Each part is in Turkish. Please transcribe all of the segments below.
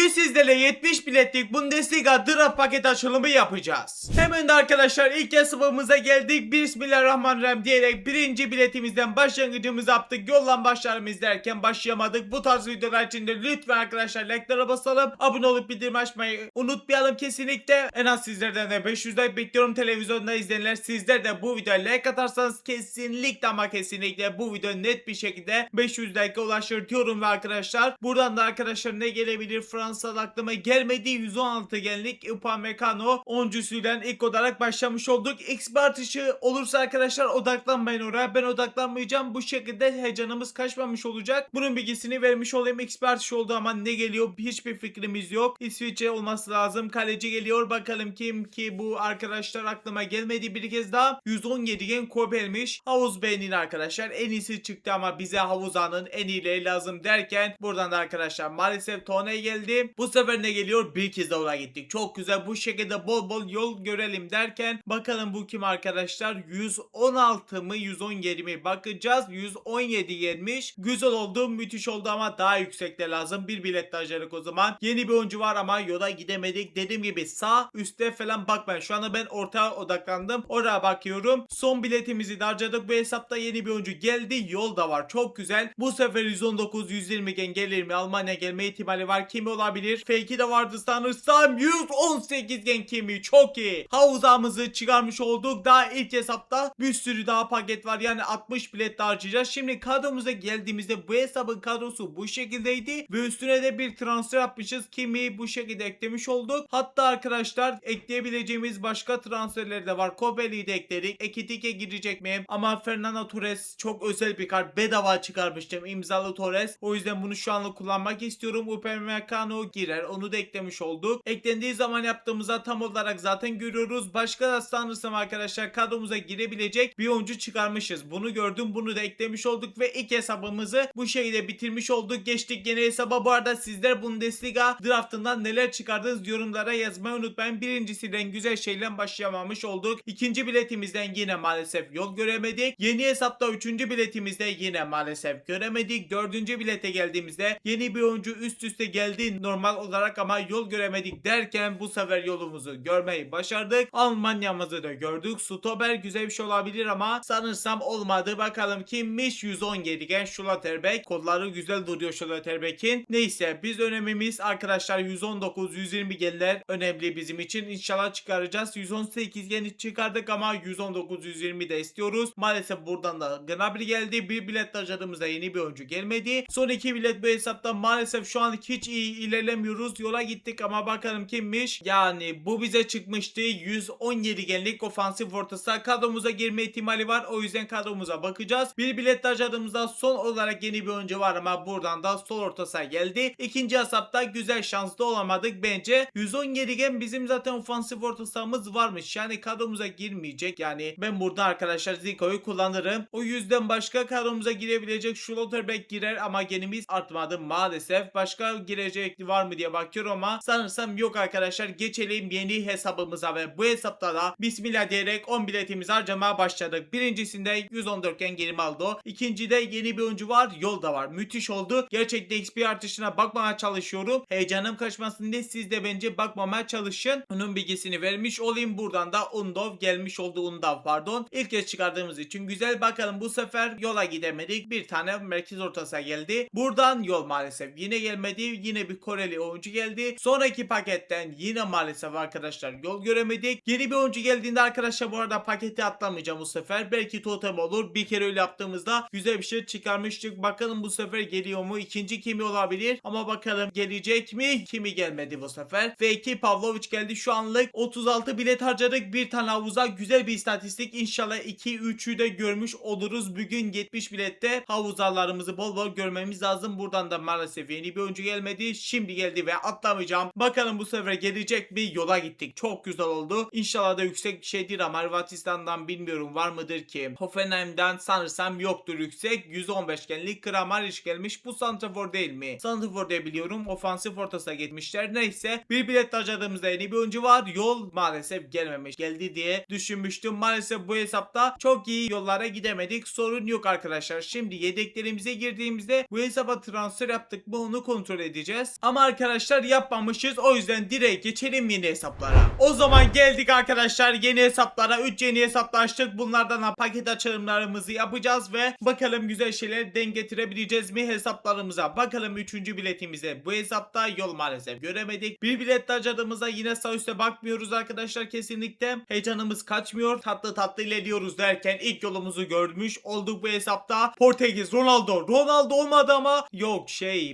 Bugün sizlerle 70 biletlik Bundesliga draft paket açılımı yapacağız. Hemen de arkadaşlar ilk hesabımıza geldik. Bismillahirrahmanirrahim diyerek birinci biletimizden başlangıcımızı yaptık. Yollan başlarım izlerken başlayamadık. Bu tarz videolar için de lütfen arkadaşlar like'lara basalım. Abone olup bildirim açmayı unutmayalım kesinlikle. En az sizlerden de 500 like bekliyorum. Televizyonda izleyenler, sizler de bu videoya like atarsanız kesinlikle ama kesinlikle bu video net bir şekilde 500 like'a ulaşır diyorum ve arkadaşlar buradan da arkadaşlar ne gelebilir? Fransa'da aklıma gelmedi. 116 genlik Upamecano oyuncusuyla ilk olarak başlamış olduk. XP artışı olursa arkadaşlar odaklanmayın oraya. Ben odaklanmayacağım. Bu şekilde heyecanımız kaçmamış olacak. Bunun bilgisini vermiş olayım. XP artışı oldu ama ne geliyor? Hiçbir fikrimiz yok. İsviçre olması lazım. Kaleci geliyor. Bakalım kim ki bu arkadaşlar aklıma gelmedi bir kez daha. 117 gen Kobel'miş. Havuz beğenin arkadaşlar. En iyisi çıktı ama bize Havuza'nın en iyileri lazım derken buradan da arkadaşlar maalesef Tone geldi. Bu sefer ne geliyor? Bir kez daha oraya gittik. Çok güzel. Bu şekilde bol bol yol görelim derken bakalım bu kim arkadaşlar? 116 mı? 117 mi? Bakacağız. 117 gelmiş. Güzel oldu. Müthiş oldu ama daha yüksekte lazım. Bir bilet harcadık o zaman. Yeni bir oyuncu var ama yola gidemedik. Dediğim gibi sağ üstte falan bakmayın. Şu anda ben ortaya odaklandım. Oraya bakıyorum. Son biletimizi de harcadık. Bu hesapta yeni bir oyuncu geldi. Yol da var. Çok güzel. Bu sefer 119 120 gen gelir mi? Almanya gelme ihtimali var. Kimi olabilir? Fake'i de vardı sanırsam. 118 gen kimi? Çok iyi. Havuzamızı çıkarmış olduk. Daha ilk hesapta bir sürü daha paket var. Yani 60 bilet daha harcayacağız. Şimdi kadromuza geldiğimizde bu hesabın kadrosu bu şekildeydi. Ve üstüne de bir transfer yapmışız. Kimi bu şekilde eklemiş olduk. Hatta arkadaşlar ekleyebileceğimiz başka transferler de var. Kobel'i de ekledik. Ekitike girecek miyim? Ama Fernando Torres çok özel bir kart. Bedava çıkarmıştım. İmzalı Torres. O yüzden bunu şu anlık kullanmak istiyorum. Upamecano girer. Onu da eklemiş olduk. Eklendiği zaman yaptığımızda tam olarak zaten görüyoruz. Başka da sanırsam arkadaşlar kadromuza girebilecek bir oyuncu çıkarmışız. Bunu gördüm. Bunu da eklemiş olduk ve ilk hesabımızı bu şekilde bitirmiş olduk. Geçtik yeni hesaba. Bu arada sizler Bundesliga draftından neler çıkardınız yorumlara yazmayı unutmayın. Birincisinden güzel şeyle başlayamamış olduk. İkinci biletimizden yine maalesef yol göremedik. Yeni hesapta üçüncü biletimizde yine maalesef göremedik. Dördüncü bilete geldiğimizde yeni bir oyuncu üst üste geldi normal olarak ama yol göremedik derken bu sefer yolumuzu görmeyi başardık. Almanya'mızı da gördük. Stober güzel bir şey olabilir ama sanırsam olmadı. Bakalım kimmiş? 117 gen Schlotterbeck. Kodları güzel duruyor Schlotterbeck'in. Neyse biz önemimiz arkadaşlar 119 120 genler önemli bizim için. İnşallah çıkaracağız. 118 geni çıkardık ama 119 120 de istiyoruz. Maalesef buradan da Gnabry geldi. Bir bilet harcadığımızda yeni bir oyuncu gelmedi. Son iki bilet bu hesapta maalesef şu an hiç iyi ilerlemiyoruz. Yola gittik ama bakalım kimmiş? Yani bu bize çıkmıştı. 117 genlik ofansif orta saha kadromuza girme ihtimali var. O yüzden kadromuza bakacağız. Bir bilet harcadığımızda son olarak yeni bir oyuncu var ama buradan da sol orta saha geldi. İkinci hesapta güzel şanslı olamadık bence. 117 gen bizim zaten ofansif orta sahamız varmış. Yani kadromuza girmeyecek. Yani ben burada arkadaşlar Zico'yu kullanırım. O yüzden başka kadromuza girebilecek Schlotterbeck girer ama genimiz artmadı maalesef. Başka girecek var mı diye bakıyorum ama sanırsam yok arkadaşlar. Geçelim yeni hesabımıza ve bu hesapta da bismillah diyerek 10 biletimizi harcamaya başladık. Birincisinde 114 gen gelim aldı. İkincide yeni bir oyuncu var. Yol da var. Müthiş oldu. Gerçekten XP artışına bakmaya çalışıyorum. Heyecanım kaçmasın diye siz de bence bakmamaya çalışın. Onun bilgisini vermiş olayım. Buradan da Undov gelmiş oldu. Undav pardon. İlk kez çıkardığımız için güzel. Bakalım bu sefer yola gidemedik. Bir tane merkez ortası geldi. Buradan yol maalesef yine gelmedi. Yine bir Koreli oyuncu geldi. Sonraki paketten yine maalesef arkadaşlar yol göremedik. Yeni bir oyuncu geldiğinde arkadaşlar bu arada paketi atlamayacağım bu sefer. Belki totem olur. Bir kere öyle yaptığımızda güzel bir şey çıkarmıştık. Bakalım bu sefer geliyor mu? İkinci kimi olabilir? Ama bakalım gelecek mi? Kimi gelmedi bu sefer? Ve 2 Pavlovic geldi. Şu anlık 36 bilet harcadık. Bir tane havuza güzel bir istatistik. İnşallah 2-3'ü de görmüş oluruz. Bugün 70 bilette havuzalarımızı bol bol görmemiz lazım. Buradan da maalesef yeni bir oyuncu gelmedi. Şimdi geldi ve atlamayacağım. Bakalım bu sefer gelecek mi? Yola gittik. Çok güzel oldu. İnşallah da yüksek bir şeydir ama Hırvatistan'dan bilmiyorum var mıdır ki? Hoffenheim'den sanırsam yoktur yüksek. 115 genlik Kramaric gelmiş. Bu santrafor değil mi? Santrafor diye biliyorum. Ofansif ortasına gitmişler. Neyse. Bir bilet harcadığımızda yeni bir oyuncu var. Yol maalesef gelmemiş. Geldi diye düşünmüştüm. Maalesef bu hesapta çok iyi yollara gidemedik. Sorun yok arkadaşlar. Şimdi yedeklerimize girdiğimizde bu hesaba transfer yaptık mı onu kontrol edeceğiz. Ama arkadaşlar yapmamışız. O yüzden direkt geçelim yeni hesaplara. O zaman geldik arkadaşlar yeni hesaplara. 3 yeni hesapla açtık. Bunlardan paket açılımlarımızı yapacağız ve bakalım güzel şeyler denk getirebileceğiz mi hesaplarımıza. Bakalım 3. biletimize. Bu hesapta yol maalesef göremedik. Bir bilet harcadığımızda yine sağ üstte bakmıyoruz arkadaşlar kesinlikle. Heyecanımız kaçmıyor. Tatlı tatlı ilerliyoruz derken ilk yolumuzu görmüş olduk bu hesapta. Portekiz Ronaldo. Ronaldo olmadı ama yok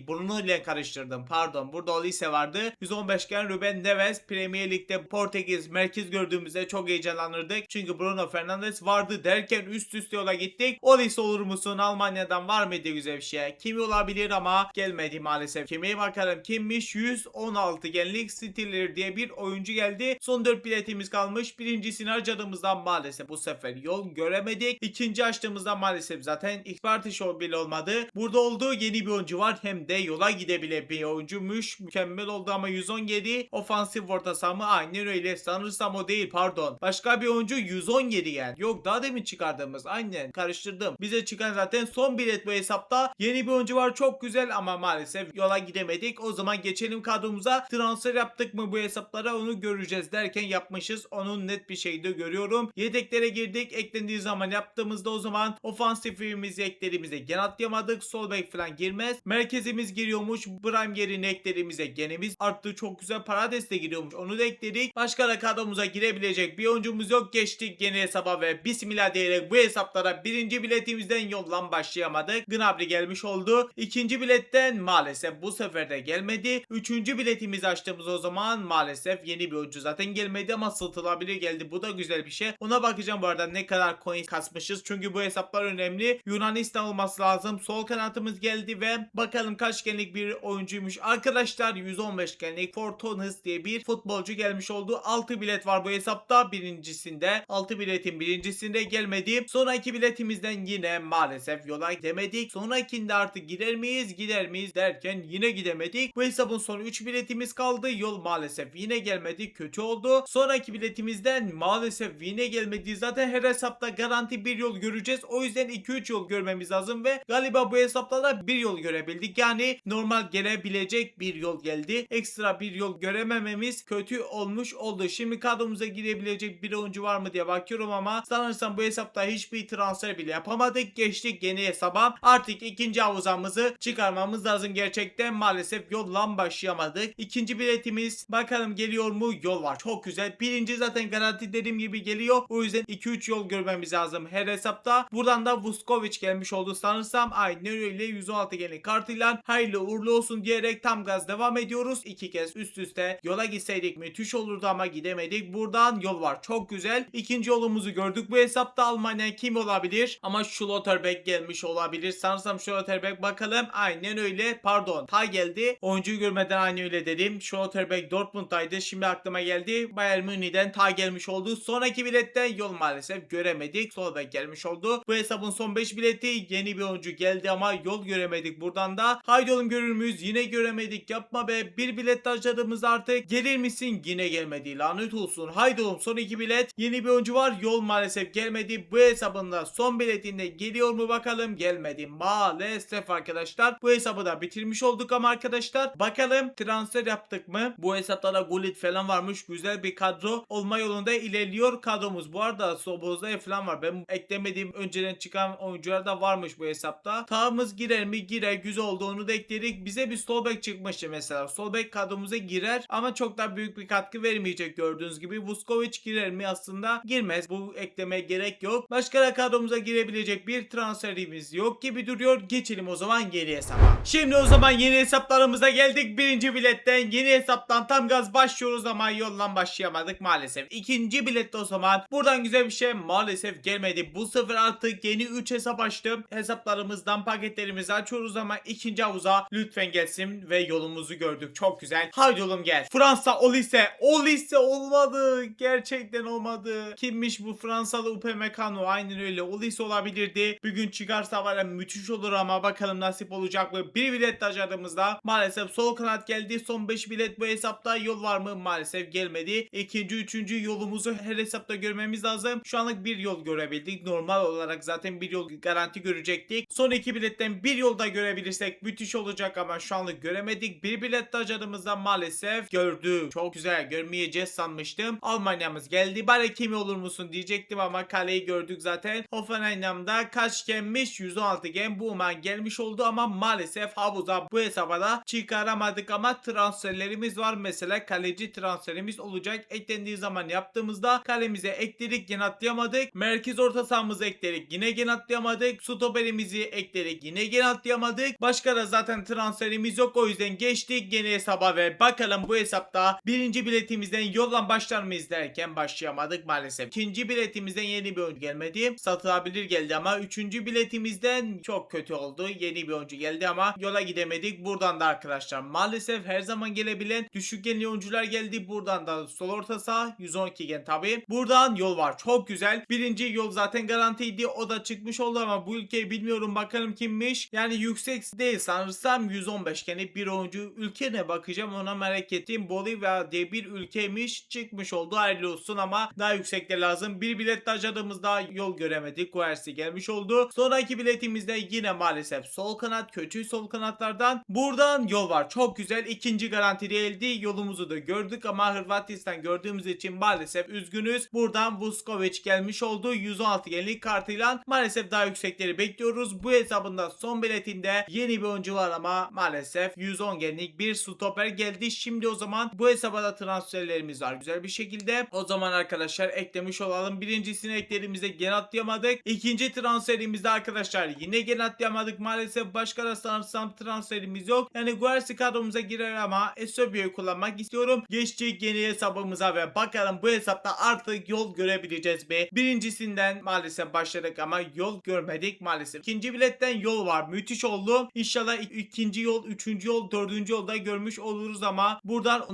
Bruno ile karıştırdım. Pardon. Burada Olise vardı. 115 iken Ruben Neves. Premier Lig'de Portekiz merkez gördüğümüzde çok heyecanlanırdık. Çünkü Bruno Fernandes vardı derken üst üste yola gittik. Olise olur musun? Almanya'dan var mıydı güzel bir şey? Kimi olabilir ama gelmedi maalesef. Kime bakalım kimmiş? 116 genlik Stiller diye bir oyuncu geldi. Son 4 biletimiz kalmış. Birincisini harcadığımızdan maalesef bu sefer yol göremedik. İkinci açtığımızda maalesef zaten ihbar show bile olmadı. Burada olduğu yeni bir oyuncu var. Hem de yola gidebilen bir oyuncuymuş. Mükemmel oldu ama 117 ofansif orta saha mı? Aynen öyle. Sanırsam o değil pardon. Başka bir oyuncu 117 geldi. Yok daha demin çıkardığımız. Aynen karıştırdım. Bize çıkan zaten son bilet bu hesapta. Yeni bir oyuncu var çok güzel ama maalesef yola gidemedik. O zaman geçelim kadromuza. Transfer yaptık mı bu hesaplara onu göreceğiz derken yapmışız. Onun net bir şeyde görüyorum. Yedeklere girdik. Eklendiği zaman yaptığımızda o zaman ofansifimizi eklerimize gene atlayamadık. Sol bek falan girmez. Merkezimiz giriyormuş. Prime yerine eklerimize genimiz arttı. Çok güzel Parades de giriyormuş. Onu da ekledik. Başka da kadromuza girebilecek bir oyuncumuz yok. Geçtik yeni hesaba ve bismillah diyerek bu hesaplara birinci biletimizden yoldan başlayamadık. Gnabry gelmiş oldu. İkinci biletten maalesef bu sefer de gelmedi. Üçüncü biletimizi açtığımız o zaman maalesef yeni bir oyuncu zaten gelmedi ama satılabilir geldi. Bu da güzel bir şey. Ona bakacağım bu arada ne kadar coin kasmışız. Çünkü bu hesaplar önemli. Yunanistan olması lazım. Sol kanatımız geldi ve bakalım kaç genlik bir oyuncuymuş. Arkadaşlar 115 genlik Fortunes diye bir futbolcu gelmiş oldu. 6 bilet var bu hesapta. Birincisinde 6 biletin birincisinde gelmedi. Sonraki biletimizden yine maalesef yola gidemedik. Sonrakinde artık gider miyiz derken yine gidemedik. Bu hesabın son 3 biletimiz kaldı. Yol maalesef yine gelmedi. Kötü oldu. Sonraki biletimizden maalesef yine gelmedi. Zaten her hesapta garanti bir yol göreceğiz. O yüzden 2-3 yol görmemiz lazım ve galiba bu hesapta da bir yol görebildik. Yani normal gelebilecek bir yol geldi. Ekstra bir yol göremememiz kötü olmuş oldu. Şimdi kadromuza girebilecek bir oyuncu var mı diye bakıyorum ama sanırsam bu hesapta hiçbir transfer bile yapamadık. Geçtik yeni hesaba. Artık ikinci havuzamızı çıkarmamız lazım gerçekten. Maalesef yoldan başlayamadık. İkinci biletimiz bakalım geliyor mu? Yol var. Çok güzel. Birinci zaten garanti dediğim gibi geliyor. O yüzden 2-3 yol görmemiz lazım her hesapta. Buradan da Vuskovic gelmiş oldu sanırsam. Aynen öyle 116 genlik kartıyla hayırlı uğurlu olsun diyerek tam gaz devam ediyoruz. 2 kez üst üste yola gitseydik müthiş olurdu ama gidemedik. Buradan yol var. Çok güzel. İkinci yolumuzu gördük bu hesapta. Almanya kim olabilir? Ama Schlotterbeck gelmiş olabilir. Sanırsam Schlotterbeck bakalım. Aynen öyle. Pardon. Ta geldi. Oyuncuyu görmeden aynı öyle dedim. Schlotterbeck Dortmund'daydı. Şimdi aklıma geldi. Bayern Münih'den ta gelmiş oldu. Sonraki biletten yol maalesef göremedik. Solbek gelmiş oldu. Bu hesabın son 5 bileti yeni bir oyuncu geldi ama yol göremedik buradan da. Haydi oğlum görür müyüz? Yine göremedik. Yapma be. Bir bilet harcadığımız artık. Gelir misin? Yine gelmedi. Lanet olsun. Haydi oğlum son 2 bilet. Yeni bir oyuncu var. Yol maalesef gelmedi. Bu hesabında son biletinde geliyor mu bakalım? Gelmedi. Maalesef arkadaşlar. Bu hesabı da bitirmiş olduk ama arkadaşlar. Bakalım transfer yaptık mı? Bu hesapta da Gullit falan varmış. Güzel bir kadro olma yolunda ilerliyor kadromuz. Bu arada Sobozlay falan var. Ben eklemediğim önceden çıkan oyuncular da varmış bu hesapta. Tağımız girer mi? Girer. Güzel oldu. Onu da ekledik. Bize bir sol bek çıkmıştı mesela. Sol bek kadromuza girer ama çok da büyük bir katkı vermeyecek gördüğünüz gibi. Vuskovic girer mi? Aslında girmez. Bu eklemeye gerek yok. Başka da kadromuza girebilecek bir transferimiz yok gibi duruyor. Geçelim o zaman yeni hesaba. Şimdi o zaman yeni hesaplarımıza geldik. Birinci biletten yeni hesaptan tam gaz başlıyoruz ama yoldan başlayamadık maalesef. İkinci bilette o zaman buradan güzel bir şey maalesef gelmedi. Bu sefer artık yeni 3 hesap açtım. Hesaplarımızdan paketlerimizi açıyoruz ama ikinci havuza lütfen gelsin ve yolumuzu gördük. Çok güzel. Haydi oğlum gel. Fransa Olise. Olise olmadı. Gerçekten olmadı. Kimmiş bu Fransalı Upamecano? Aynen öyle. Olise olabilirdi. Bir gün çıkarsa var ya müthiş olur ama bakalım nasip olacak mı? Bir bilet harcadığımızda maalesef sol kanat geldi. Son 5 bilet bu hesapta. Yol var mı? Maalesef gelmedi. İkinci, üçüncü yolumuzu her hesapta görmemiz lazım. Şu anlık bir yol görebildik. Normal olarak zaten bir yol garanti görecektik. Son 2 biletten bir yolda görebilirsek müthiş olacak ama şu anlık göremedik. göremedik. Bir bilet de ajanımızdan maalesef gördük. Çok güzel, görmeyeceğiz sanmıştım. Almanya'mız geldi. Bari kimi olur musun diyecektim ama kaleyi gördük zaten. Hoffenheim'da kaç gemmiş? 116 gem. Booman gelmiş oldu ama maalesef havuza bu hesaba da çıkaramadık ama transferlerimiz var. Mesela kaleci transferimiz olacak. Eklendiği zaman yaptığımızda kalemize ekledik, yine atlayamadık. Merkez orta sahamızı ekledik, yine gene atlayamadık. Stoperimizi ekledik, yine gene atlayamadık. Başka da zaten transferimiz yok, o yüzden geçtik yeni hesaba ve bakalım bu hesapta birinci biletimizden yoldan başlar mıyız derken başlayamadık maalesef. İkinci biletimizden yeni bir oyuncu gelmedi. Satılabilir geldi ama üçüncü biletimizden çok kötü oldu. Yeni bir oyuncu geldi ama yola gidemedik. Buradan da arkadaşlar maalesef her zaman gelebilen düşük genli oyuncular geldi. Buradan da sol orta saha 112 gen tabi. Buradan yol var. Çok güzel. Birinci yol zaten garantiydi. O da çıkmış oldu ama bu ülkeyi bilmiyorum, bakalım kimmiş. Yani yüksek değil sanırsam 115 geni bir oyuncu. Ülkene bakacağım, ona merak ettim. Bolivya diye bir ülkeymiş. Çıkmış oldu. Hayırlı olsun ama daha yüksekte lazım. Bir bilet taşladığımızda yol göremedik. Guersi gelmiş oldu. Sonraki biletimizde yine maalesef sol kanat, kötü sol kanatlardan. Buradan yol var. Çok güzel. İkinci garanti değildi. Yolumuzu da gördük ama Hırvatistan gördüğümüz için maalesef üzgünüz. Buradan Vuskovic gelmiş oldu. 116 genlik kartıyla maalesef daha yüksekleri bekliyoruz. Bu hesabında son biletinde yeni bir oyuncu var ama maalesef 110 genlik bir stoper geldi. Şimdi o zaman bu hesaba da transferlerimiz var güzel bir şekilde. O zaman arkadaşlar eklemiş olalım. Birincisini eklediğimizde gene atlayamadık. İkinci transferimizde arkadaşlar yine gene atlayamadık. Maalesef başka da sanırsam transferimiz yok. Yani Guersi kadromuza girer ama Eusebio'yu kullanmak istiyorum. Geçtik yeni hesabımıza ve bakalım bu hesapta artık yol görebileceğiz mi? Birincisinden maalesef başladık ama yol görmedik maalesef. İkinci biletten yol var. Müthiş oldu. İnşallah ikinci yol, üçüncü yol, dördüncü yolda görmüş oluruz ama buradan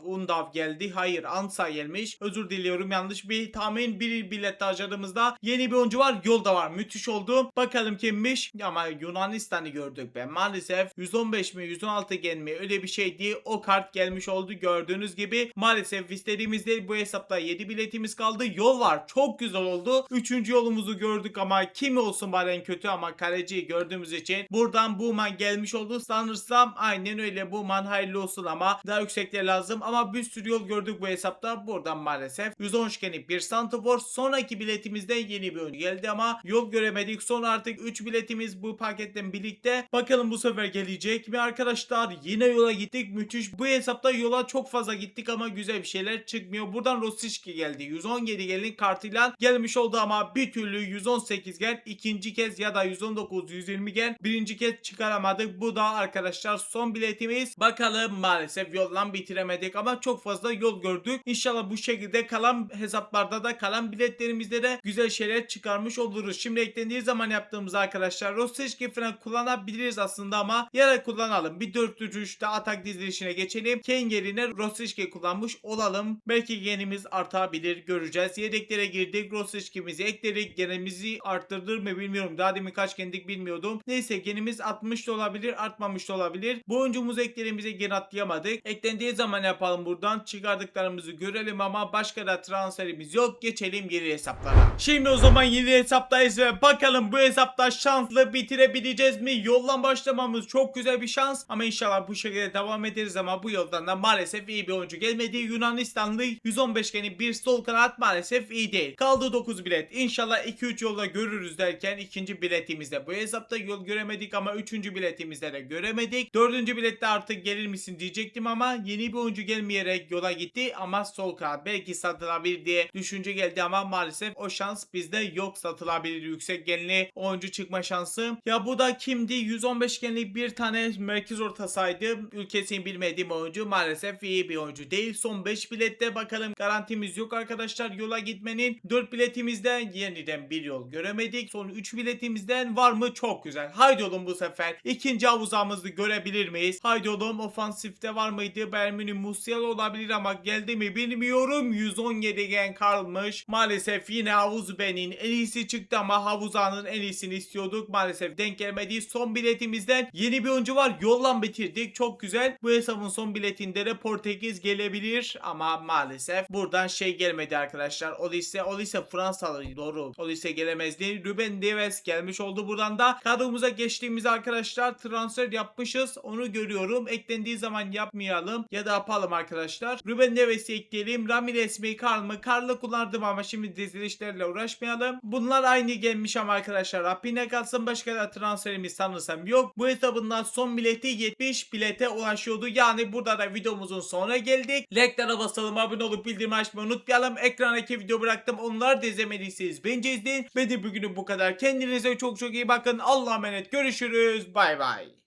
Undav geldi. Hayır, Ansa gelmiş. Özür diliyorum, yanlış bir tahmin. Bir bilet harcadığımızda yeni bir oyuncu var. Yol da var. Müthiş oldu. Bakalım kimmiş? Ama Yunanistan'ı gördük be. Maalesef 115 mi 116 gen mi öyle bir şeydi. O kart gelmiş oldu gördüğünüz gibi. Maalesef istediğimizde bu hesapta 7 biletimiz kaldı. Yol var. Çok güzel oldu. Üçüncü yolumuzu gördük ama kimi olsun bari en kötü ama kaleciyi gördüğümüz için buradan Booman gelmiş oldu. Sanırsam aynen öyle, Booman hayırlı olsun ama daha yüksekler lazım. Ama bir sürü yol gördük bu hesapta. Buradan maalesef 110 şkenlik bir santrafor. Sonraki biletimizde yeni bir oyuncu geldi ama yol göremedik. Sonra artık 3 biletimiz bu paketten birlikte. Bakalım bu sefer gelecek mi arkadaşlar? Yine yola gittik. Müthiş. Bu hesapta yola çok fazla gittik ama güzel bir şeyler çıkmıyor. Buradan Rosicki geldi. 117 gelin kartıyla gelmiş oldu ama bir türlü 118 gel ikinci kez ya da 119 120 gel birinci kez çıkaramadık. Bu da arkadaşlar son biletimiz. Bakalım maalesef yoldan bitiremedik ama çok fazla yol gördük. İnşallah bu şekilde kalan hesaplarda da kalan biletlerimizde de güzel şeyler çıkarmış oluruz. Şimdi eklendiği zaman yaptığımız arkadaşlar Rosicki falan kullanabiliriz aslında ama yarın kullanalım. Bir 4-3'te atak dizilişine geçelim. Kane yerine Rosicki kullanmış olalım. Belki genimiz artabilir, göreceğiz. Yedeklere girdik. Rosicki'mizi ekledik. Genimizi arttırır mı bilmiyorum. Daha demin kaç gendik bilmiyordum. Neyse genimiz 60 da olabilir, artmamış da olabilir. Bu oyuncumuz eklerimize gen atlayamadık. Eklendiği zaman yapalım buradan. Çıkardıklarımızı görelim ama başka da transferimiz yok. Geçelim yeni hesaplara. Şimdi o zaman yeni hesaptayız ve bakalım bu hesapta şanslı bitirebileceğiz mi? Yoldan başlamamız çok güzel bir şans ama inşallah bu şekilde devam ederiz ama bu yoldan da maalesef iyi bir oyuncu gelmedi. Yunanistanlı 115 geni bir sol kanat maalesef iyi değil. Kaldı 9 bilet. İnşallah 2-3 yolda görürüz derken ikinci biletimizde bu hesapta yol göremedik ama üçüncü biletimizde de göremedik. Dördüncü bilette artık gelir misin diyecektim ama yeni bir oyuncu gelmeyerek yola gitti ama sol kanat belki satılabilir diye düşünce geldi ama maalesef o şans bizde yok, satılabilir yüksek genli oyuncu çıkma şansı. Ya bu da kimdi? 115 genli bir tane merkez orta saydı. Ülkesini bilmediğim oyuncu maalesef iyi bir oyuncu değil. Son 5 bilette bakalım garantimiz yok arkadaşlar yola gitmenin. 4 biletimizden yeniden bir yol göremedik. Son 3 biletimizden var mı? Çok güzel. Haydi oğlum bu sefer ikinci havuzamızı görebilir miyiz? Haydi oğlum ofansifte var mıydı? Bayern Münih Musiala olabilir ama geldi mi bilmiyorum. 117 gen kalmış. Maalesef yine havuz benim en iyisi çıktı ama havuzanın en iyisini istiyorduk. Maalesef denk gelmedi. Son biletimizden yeni bir oyuncu var. Yollan bitirdik. Çok güzel. Bu hesabın son biletinde de Portekiz gelebilir ama maalesef buradan şey gelmedi arkadaşlar. Olise Fransalı, doğru. Olise gelemezdi. Ruben Neves gelmiş oldu buradan da. Kadromuza geçtiğimiz arkadaşlar transfer yapmışız. onu görüyorum. Eklendiği zaman yapmayalım ya da yapalım arkadaşlar. Ruben Neves'i ekleyelim. Ramirez mi Karl mı? Karl'ı kullandım ama şimdi dizilişlerle uğraşmayalım. Bunlar aynı gelmiş ama arkadaşlar. Rapine kalsın, başka da transferimiz sanırsam yok. Bu hesabından son bileti 70 bilete ulaşıyordu. Yani burada da videomuzun sonuna geldik. Like'lara basalım, abone olup bildirimi açmayı unutmayalım. Ekrandaki video bıraktım. Onları da izlemediyseniz bence izleyin. Ve de bugünün bu kadar. Kendinize çok çok iyi bakın. Allah'a emanet. Görüşürüz. Bay bay.